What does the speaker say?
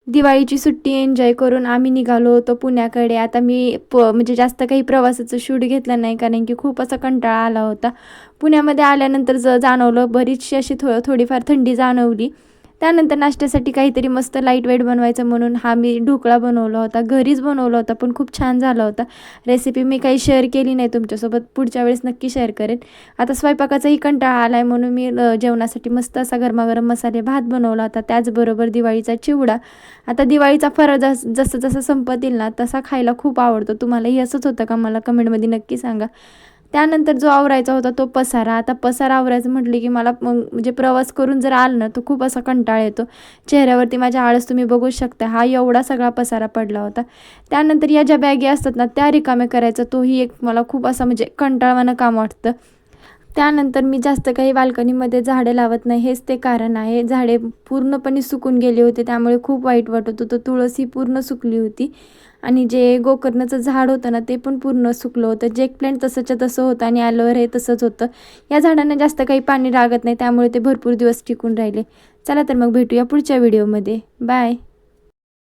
दिवाळीची सुट्टी एन्जॉय करून आम्ही निघालो होतो पुण्याकडे. आता मी म्हणजे जास्त काही प्रवासाचं शूट घेतलं नाही, कारण की खूप असा कंटाळा आला होता. पुण्यामध्ये आल्यानंतर जाणवलं बरीचशी अशी थोडीफार थंडी जाणवली. त्यानंतर नाश्त्यासाठी काहीतरी मस्त लाईट वेट बनवायचं म्हणून हा मी ढोकळा बनवला होता. घरीच बनवला होता, पण खूप छान झाला होता. रेसिपी मी काही शेअर केली नाही तुमच्यासोबत, पुढच्या वेळेस नक्की शेअर करेन. आता स्वयंपाकाचाही कंटाळा आला आहे म्हणून मी जेवणासाठी मस्त असा गरमागरम मसाले भात बनवला होता. त्याचबरोबर दिवाळीचा चिवडा. आता दिवाळीचा फराळ जसं जसं संपत येईल ना तसा खायला खूप आवडतो. तुम्हालाही असंच होतं का? मला कमेंटमध्ये नक्की सांगा. त्यानंतर जो आवरायचा होता तो पसारा. आता पसारा आवरायचं म्हटलं की मला म्हणजे प्रवास करून जर आलं ना तर खूप असा कंटाळा येतो. चेहऱ्यावरती माझ्या आळस तुम्ही बघू शकता. हा एवढा सगळा पसारा पडला होता. त्यानंतर या ज्या बॅगी असतात ना त्या रिकाम्या करायचा, तोही एक मला खूप असा म्हणजे कंटाळवाणं काम वाटतं. त्यानंतर मी जास्त काही बाल्कनीमध्ये झाडे लावत नाही, हेच ते कारण आहे. झाडे पूर्णपणे सुकून गेले होते, त्यामुळे खूप वाईट वाटत होतं. तुळस ही पूर्ण सुकली होती आणि जे गोकर्णाचं झाड होतं ना ते पण पूर्ण सुकलं होतं. जेक प्लॅन्ट तसंच्या तसं होतं आणि ॲलोवेरा हे तसंच होतं. या झाडांना जास्त काही पाणी लागत नाही, त्यामुळे ते भरपूर दिवस टिकून राहिले. चला तर मग भेटूया पुढच्या व्हिडिओमध्ये. बाय.